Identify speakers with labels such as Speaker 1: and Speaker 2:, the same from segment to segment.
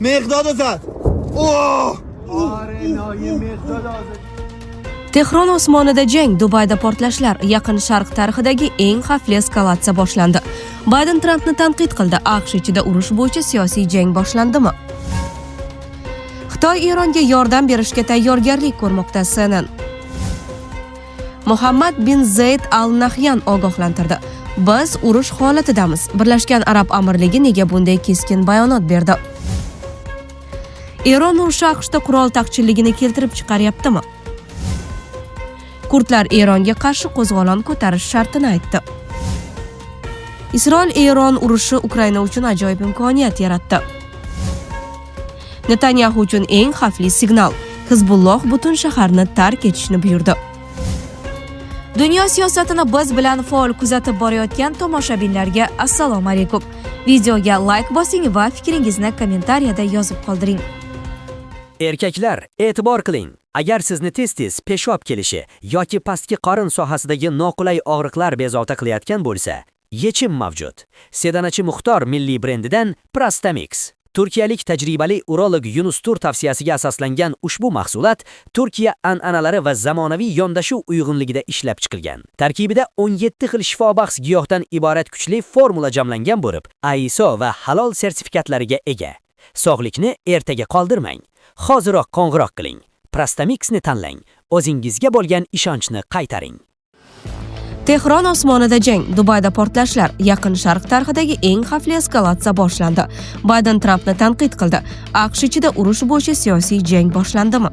Speaker 1: مقداد زد. اوه!
Speaker 2: آره نایه مقداد آزاد.
Speaker 3: Tehron osmonida jang, Dubayda portlashlar, Yaqin Sharq tarixidagi eng xavfli eskalatsiya boshlandi. Bayden Trampni tanqid qildi. AQSh ichida urush bo'yicha siyosiy jang boshlandimi? Xitoy Eronga yordam berishga tayyorgarlik ko'rmoqda. CNN. Muhammad bin Zayd Al Nahyan ogohlantirdi. Biz urush holatidamiz. Birlashgan Arab Amirligi nega bunday keskin bayonot berdi? Eron urushi AQShda qurol taqchilligini keltirib chiqaryaptimi? Kurdlar Eronga qarshi qo'zg'olon ko'tarish shartini aytdi. Isroil-Eron urushi Ukraina uchun ajoyib imkoniyat yaratdi. Netanyahu uchun eng xavfli signal. Hizbulloh butun shaharni tark etishni buyurdi. Dunyo siyosatini biz bilan faol kuzatib borayotgan tomoshabinlarga assalomu alaykum. Videoga like bosing va fikringizni kommentariyada yozib qoldiring.
Speaker 4: Erkaklar, e'tibor qiling. Agar sizni tez-tez peshob kelishi yoki pastki qorin sohasidagi noqulay og'riqlar bezovta qilayotgan bo'lsa, yechim mavjud. Sedanachi Muxtor milliy brendidan Prastamix. Turkiyalik tajribali urolog Yunus Tur tavsiyasiga asoslangan ushbu mahsulot Turkiya an'analari va zamonaviy yondashuv uyg'unligida ishlab chiqilgan. Tarkibida 17 xil shifobaxsh giyohdan iborat kuchli formula jamlangan bo'lib, ISO va halol sertifikatlariga ega. Sog'likni ertaga qoldirmang. Hoziroq qo'ng'iroq qiling. Prastamixni tanlang. O'zingizga bo'lgan ishonchni qaytaring.
Speaker 3: Tehron osmonida jang, Dubayda portlashlar, Yaqin Sharq tarixidagi eng xavfli eskalatsiya boshlandi. Bayden Trampni tanqid qildi. AQSh ichida urush bo'yicha siyosiy jang boshlandimi?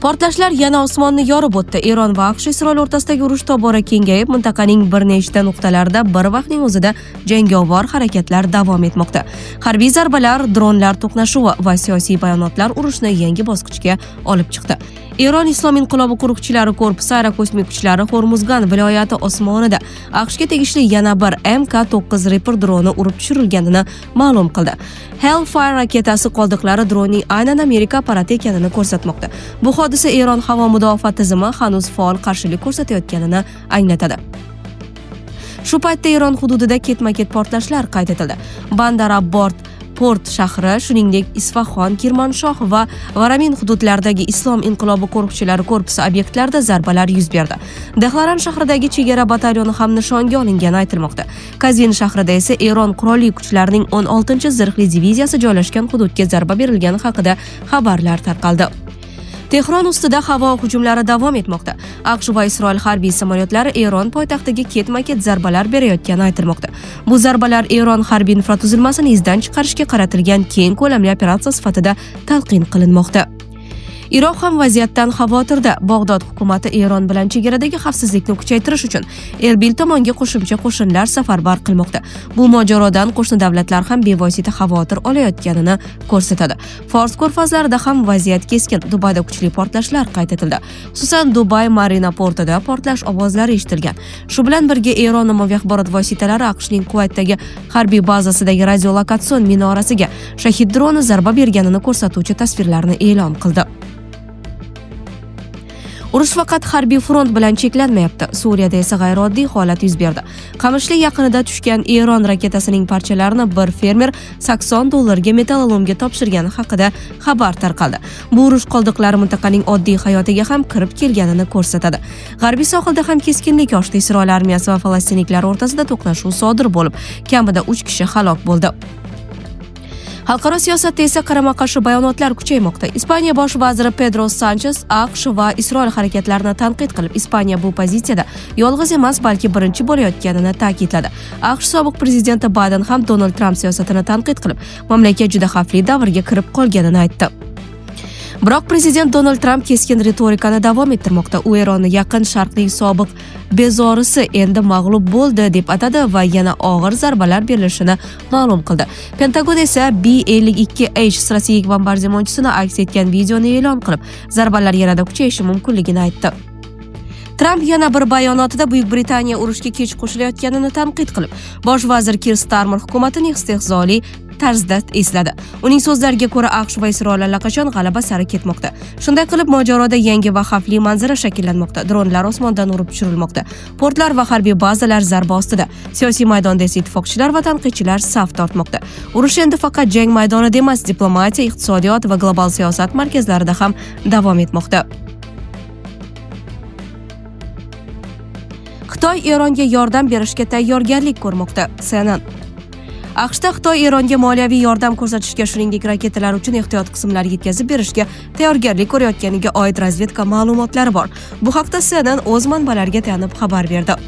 Speaker 3: Portlashlar yana osmonni yorib o'tdi. Eron va AQSh Isroil o'rtasidagi urush tobora kengayib, mintaqaning bir nechta nuqtalarida bir vaqtning o'zida jangovar harakatlar davom etmoqda. Harbiy zarbalar, dronlar to'qnashuvi va siyosiy bayonotlar urushni yangi bosqichga olib chiqdi. Eron Islom inqilobi qo'riqchilari korpusi aerokosmik kuchlari Hormuzgan viloyati osmonida AQShga tegishli yana bir MK-9 Reaper droni urib tushirilganini ma'lum qildi. Hellfire raketasi qoldiqlari dronning aynan Amerika apparati ekanini ko'rsatmoqda. Bu hodisa Eron havo mudofaa tizimi hanuz faol qarshilik ko'rsatayotganini anglatadi. Shu paytda Eron hududida ketma-ket portlashlar qayd etildi. Bandar Abbas Port shahri, shuningdek Isfahon, Kirmanshoh va Varamin hududlaridagi Islom inqilobi qo'riqchilari korpusi obyektlarida zarbalar yuz berdi. Dehloran shahridagi chegara batalyoni ham nishonga olingani aytilmoqda. Kazvin shahrida esa Eron qurolli kuchlarining 16-zirhli diviziyasi joylashgan hududga zarba berilgani haqida xabarlar tarqaldi. Tehron ustida havo hujumlari davom etmoqda. AQSh va Isroil harbiy samolyotlari Eron poytaxtiga ketma-ket zarbalar berayotgani aytilmoqda. Bu zarbalar Eron harbiy infratuzilmasini izdan chiqarishga qaratilgan keng ko'lamli operatsiya sifatida talqin qilinmoqda. Iroq ham vaziyatdan xavotirda. Bag'dod hukumati Eron bilan chegaradagi xavfsizlikni kuchaytirish uchun Erbil tomonga qo'shimcha qo'shinlar safarbar qilmoqda. Bu mojarodan qo'shni davlatlar ham bevosita xavotir olayotganini ko'rsatadi. Fors ko'rfazlarida ham vaziyat keskin. Dubayda kuchli portlashlar qayd etildi. Xususan, Dubay Marina portida portlash ovozlari eshitilgan. Shu bilan birga Eron ommaviy axborot vositalari AQShning Kuvaytdagi harbiy bazasidagi radiolokatsion minorasiga shahid droni zarba berganini ko'rsatuvchi tasvirlarni e'lon qildi. Urush faqat harbiy front bilan cheklanmayapti. Suriyada esa g'ayrioddiy holat yuz berdi. Qamishli yaqinida tushgan Eron raketasining parchalarini bir fermer $80 metallolomga topshirgani haqida xabar tarqaldi. Bu urush qoldiqlari mintaqaning oddiy hayotiga ham kirib kelganini ko'rsatadi. G'arbiy sohilda ham keskinlik oshdi. Isroil armiyasi va falastinliklar o'rtasida to'qnashuv sodir bo'lib, kamida 3 kishi halok bo'ldi. Xalqaro siyosatda esa qarama-qarshi bayonotlar kuchaymoqda. Ispaniya bosh vaziri Pedro Sanchez AQSh va Isroil harakatlarini tanqid qilib, Ispaniya bu pozitsiyada yolg'iz emas, balki birinchi bo'layotganini ta'kidladi. AQSh sobiq prezidenti Bayden ham Donald Trump siyosatini tanqid qilib, mamlakat juda xavfli davrga kirib qolganini aytdi. Biroq prezident Donald Trump keskin retorikani davom ettirmoqda. U Eronni Yaqin Sharqning sobiq bezorisi endi mag'lub bo'ldi deb atadi va yana og'ir zarbalar berilishini ma'lum qildi. Pentagon esa B-52H strategik bombardimonchasini aks etgan videoni e'lon qilib, zarbalar yanada kuchayishi mumkinligini aytdi. Trump yana bir bayonotida Buyuk Britaniya urushga kech qo'shilayotganini tanqid qilib, bosh vazir Kir Starmer hukumatining istehzoli tarzda esladi. Uning so'zlariga ko'ra, AQSh va Isroil allaqachon g'alaba sari ketmoqda. Shunday qilib, mojaroda yangi va xavfli manzara shakllanmoqda. Dronlar osmondan urib tushirilmoqda. Portlar va harbiy bazalar zarba ostida. Siyosiy maydonda esa ittifoqchilar va tanqidchilar saf tortmoqda. Urush endi faqat jang maydonida emas, diplomatiya, iqtisodiyot va global siyosat markazlarida ham davom etmoqda. Xitoy Eronga yordam berishga tayyorgarlik ko'rmoqda. CNN. AQShda Xitoy Eronga moliyaviy yordam ko'rsatishga, shuningdek raketalar uchun ehtiyot qismlar yetkazib berishga tayyorgarlik ko'rayotganiga oid razvedka ma'lumotlari bor. Bu haqda CNN o'z manbalariga tayanib xabar berdi.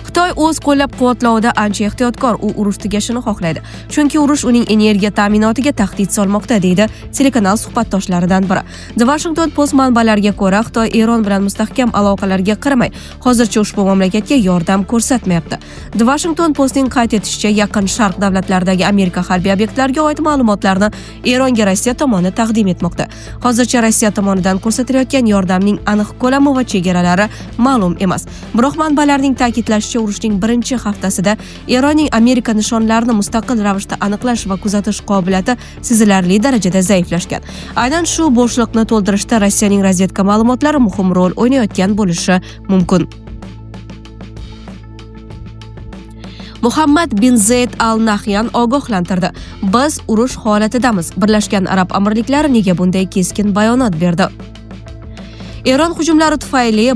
Speaker 3: Xitoy o'z qo'llab-quvvatlovida ancha ehtiyotkor, u urush tugashini xohlaydi. Chunki urush uning energiya ta'minotiga tahdid solmoqda, deydi telekanal suhbatdoshlaridan biri. The Washington Post manbalariga ko'ra, Xitoy Eron bilan mustahkam aloqalarga qaramay, hozircha ushbu mamlakatga yordam ko'rsatmayapti. The Washington Post'ning qayd etishicha, Yaqin Sharq davlatlaridagi Amerika harbiy obyektlariga oid ma'lumotlarni Eronga Rossiya tomoni taqdim etmoqda. Hozircha Rossiya tomonidan ko'rsatilayotgan yordamning aniq ko'lami va chegaralari ma'lum emas. Biroq manbalarning ta'kidlashicha, urushning birinchi haftasida Eronning Amerika nishonlarini mustaqil ravishda aniqlash va kuzatish qobiliyati sezilarli darajada zaiflashgan. Aynan shu bo'shliqni to'ldirishda Rossiyaning razvedka ma'lumotlari muhim rol o'ynayotgan bo'lishi mumkin. Muhammad bin Zayd Al Nahyan ogohlantirdi. Biz urush holatidamiz. Birlashgan Arab Amirliklari nega bunday keskin bayonot berdi? Eron hujumlari tufayli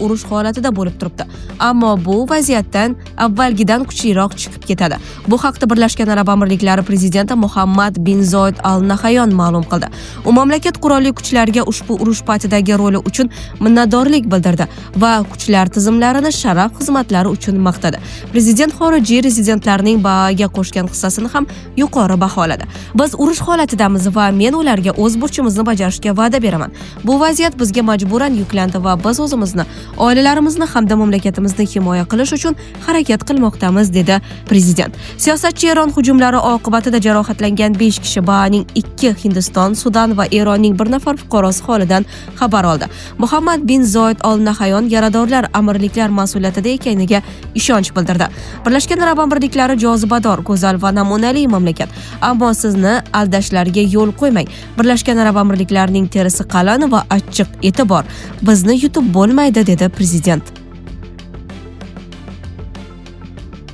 Speaker 3: urush holatida bo'lib turibdi. Ammo bu vaziyatdan avvalgidan kuchliroq chiqib ketadi. Bu haqda Birlashgan Arab Amirliklari prezidenti Muhammad bin Zayd Al Nahyan ma'lum qildi. U mamlakat qurolli kuchlariga ushbu urush paytidagi roli uchun minnatdorlik bildirdi va kuchlar tizimlarini sharaf xizmatlari uchun maqtadi. Prezident xorijiy rezidentlarining ba'ga qo'shgan hissasini ham yuqori baholadi. Biz urush holatidamiz va men ularga o'z burchimizni bajarishga va'da beraman. Bu vaziyat bizga majburan yuklandi va biz o'zimizni, oilalarimizni hamda mamlakatimizni himoya qilish uchun harakat qilmoqdamiz, dedi prezident. Siyosatchi Eron hujumlari oqibatida jarohatlangan 5 kishi Ba'ning 2 Hindiston, Sudan va Eronning 1 nafar fuqarosi holidan xabar oldi. Muhammad bin Zayd Al Nahyan yaradorlar amirliklar mas'uliyatida ekaniga ishonch bildirdi. Birlashgan Arab Amirliklari jozibador, go'zal va namunali mamlakat. Ammo sizni aldashlariga yo'l qo'ymang. Birlashgan Arab Amirliklarining terisi qalin va achchiq eti bor. Bizni yutib bo'lmaydi, dedi prezident.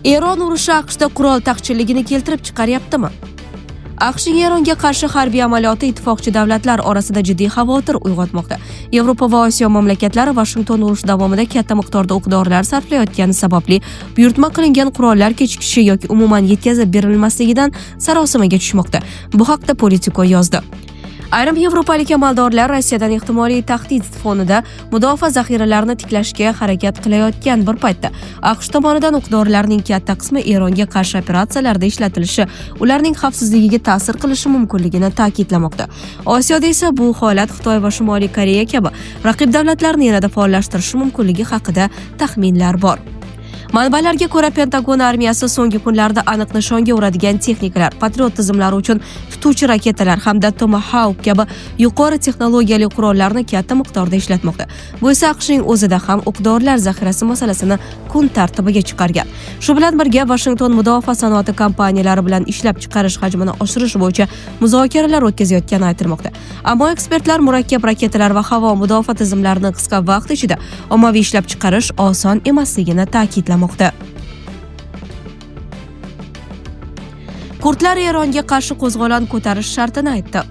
Speaker 3: Eron urushi AQShda qurol taqchilligini keltirib chiqaryaptimi? AQShning Eronga qarshi harbiy amaliyoti ittifoqchi davlatlar orasida jiddiy xavotir uyg'otmoqda. Yevropa va Osiyo mamlakatlari Washington urush davomida katta miqdorda o'q-dorilar sarflayotgani sababli buyurtma qilingan qurollar kechikishi yoki umuman yetkazib berilmasligidan sarosimaga tushmoqda. Bu haqda Politico yozdi. Ayrim yevropalik amaldorlar Rossiyadan ehtimoliy tahdid fonida mudofaa zaxiralarini tiklashga harakat qilayotgan bir paytda AQSh tomonidan o'q-dorilarning katta qismi Eronga qarshi operatsiyalarda ishlatilishi ularning xavfsizligiga ta'sir qilishi mumkinligini ta'kidlamoqda. Osiyoda esa bu holat Xitoy va Shimoliy Koreya kabi raqib davlatlarni yanada faollashtirishi mumkinligi haqida taxminlar bor. Manbalarga ko'ra, Pentagon armiyasi so'nggi kunlarda aniq nishonga uradigan texnikalar, Patriot tizimlari uchun tutuvchi raketalar hamda Tomahawk kabi yuqori texnologiyali qurollarni katta miqdorda ishlatmoqda. Bu esa AQShning o'zida ham o'q-dorilar zaxirasi masalasini kun tartibiga chiqargan. Shu bilan birga Washington mudofaa sanoati kompaniyalari bilan ishlab chiqarish hajmini oshirish bo'yicha muzokaralar o'tkazayotgani aytilmoqda. Ammo ekspertlar murakkab raketalar va havo mudofaa tizimlarini qisqa vaqt ichida ommaviy ishlab chiqarish oson emasligini ta'kidlamoqda. Kurdlar Eronga qarshi qo'zg'olon ko'tarish shartini aytdi.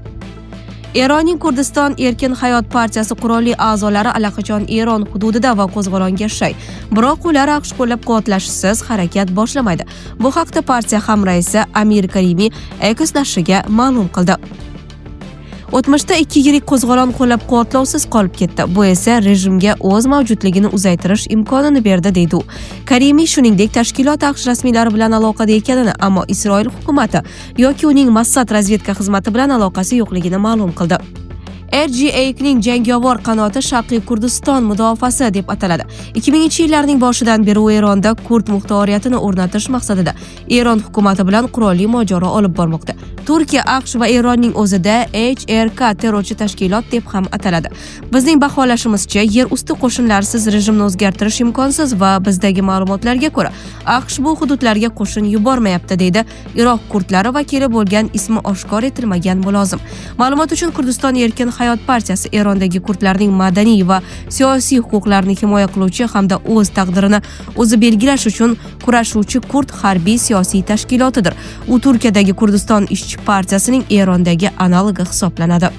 Speaker 3: Eronning Kurdiston erkin hayot partiyasi qurolli a'zolari allaqachon Eron hududida va qo'zg'olonga shay. Biroq ular AQSh qo'llab-quvvatlashisiz harakat boshlamaydi. Bu haqda partiya hamraisi Amir Karimiy X nashriga ma'lum qildi. O'tmishda 2 yirik qo'zg'olon qo'llab-quvvatlovsiz qolib ketdi. Bu esa rejimga o'z mavjudligini uzaytirish imkonini berdi, deydi u. Karimiy shuningdek tashkilot AQSh rasmiylari bilan aloqada ekanini, ammo Isroil hukumati yoki uning Mossad razvedka xizmati bilan aloqasi yo'qligini ma'lum qildi. RGA'ning jangovar qanoti Sharqiy Kurdiston mudofaasi deb ataladi. 2000-yillarning boshidan beri u Eronda kurd muxtoriyatini o'rnatish maqsadida Eron hukumati bilan qurolli mojaro olib bormoqda. Turkiya, AQSh va Eronning o'zida HRK terrorchi tashkilot deb ham ataladi. Bizning baholashimizcha, yer usti qo'shinlarsiz rejimni o'zgartirish imkonsiz va bizdagi ma'lumotlarga ko'ra, AQSh bu hududlarga qo'shin yubormayapti, deydi Iroq kurdlari vakili bo'lgan ismi oshkor etilmagan mulozim. Ma'lumot uchun, Kurdiston erkin hayot partiyasi Erondagi kurdlarning madaniy va siyosiy huquqlarini himoya qiluvchi hamda o'z taqdirini o'zi belgilash uchun kurashuvchi kurd harbiy siyosiy tashkilotidir. U Turkiyadagi Kurdiston ishchi partiyasining Erondagi analogi hisoblanadi.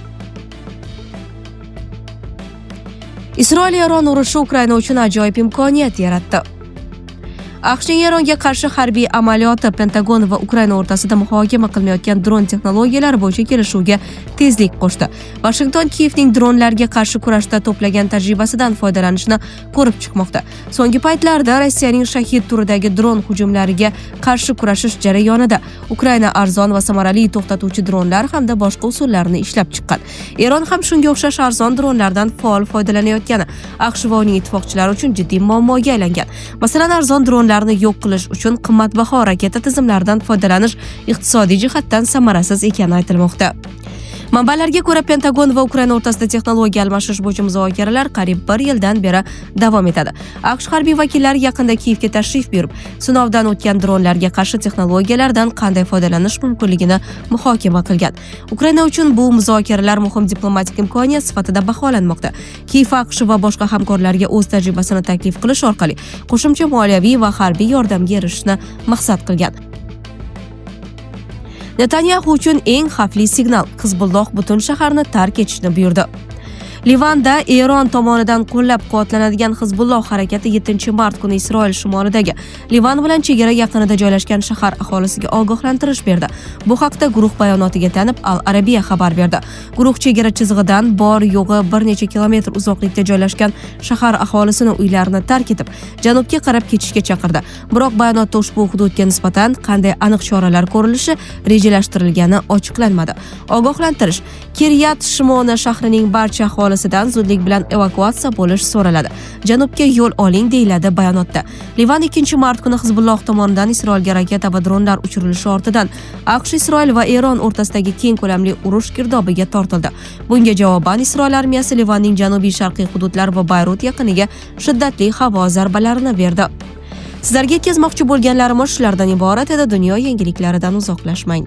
Speaker 3: Isroil-Eron urushi Ukraina uchun ajoyib imkoniyat yaratdi. AQShning Eronga qarshi harbiy amaliyoti Pentagon va Ukraina o'rtasida muhokama qilinayotgan dron texnologiyalari bo'yicha kelishuvga tezlik qo'shdi. Washington Kiyevning dronlarga qarshi kurashda to'plagan tajribasidan foydalanishni ko'rib chiqmoqda. So'nggi paytlarda Rossiyaning Shahid turidagi dron hujumlariga qarshi kurashish jarayonida Ukraina arzon va samarali to'xtatuvchi dronlar hamda boshqa usullarni ishlab chiqqan. Eron ham shunga o'xshash arzon dronlardan faol foydalanayotgani AQSh va uning ittifoqchilari uchun jiddiy muammoga aylangan. Masalan, arzon dronlarni yo'q qilish uchun qimmatbaho raketa tizimlaridan foydalanish iqtisodiy jihatdan samarasiz ekani aytilmoqda. Manbalarga ko'ra, Pentagon va Ukraina o'rtasida texnologiya almashish bo'yicha muzokaralar qariyb 1 yildan beri davom etadi. AQSh harbiy vakillari yaqinda Kiyevga tashrif buyurib, sinovdan o'tgan dronlarga qarshi texnologiyalardan qanday foydalanish mumkinligini muhokama qilgan. Ukraina uchun bu muzokaralar muhim diplomatik imkoniyat sifatida baholanmoqda. Kiyev AQSh va boshqa hamkorlarga o'z tajribasini taklif qilish orqali qo'shimcha moliyaviy va harbiy yordamga erishishni maqsad qilgan. Netanyahu uchun eng xavfli signal: Hizbulloh butun shaharni tark etishni buyurdi. Livanda Eron tomonidan qo'llab-quvvatlanadigan Hizbulloh harakati 7-mart kuni Isroil shimolidagi Livan bilan chegara yaqinida joylashgan shahar aholisiga ogohlantirish berdi. Bu haqda guruh bayonotiga tanib Al Arabiya xabar berdi. Guruh chegara chizig'idan bor-yo'g'i bir necha kilometr uzoqlikda joylashgan shahar aholisini uylarini tark etib, janubga qarab ketishga chaqirdi. Biroq bayonotda ushbu hududga nisbatan qanday aniq choralar ko'rilishi rejalashtirilgani ochiqlanmadi. Ogohlantirish: Kiryat Shimona shahrining barcha aholisidan zudlik bilan evakuatsiya bo'lish so'raladi. Janubga yo'l oling, deyiladi bayonotda. Livan 2-mart kuni Hizbulloh tomonidan Isroilga raketa va dronlar uchirilishi ortidan AQSh, Isroil va Eron o'rtasidagi keng ko'lamli urush girdobiga tortildi. Bunga javoban Isroil armiyasi Livanning janubiy-sharqiy hududlar va Bayrut yaqiniga shiddatli havo zarbalarini berdi. Sizlarga yetkazmoqchi bo'lganlarimiz shulardan iborat edi. Dunyo yangiliklaridan uzoqlashmang.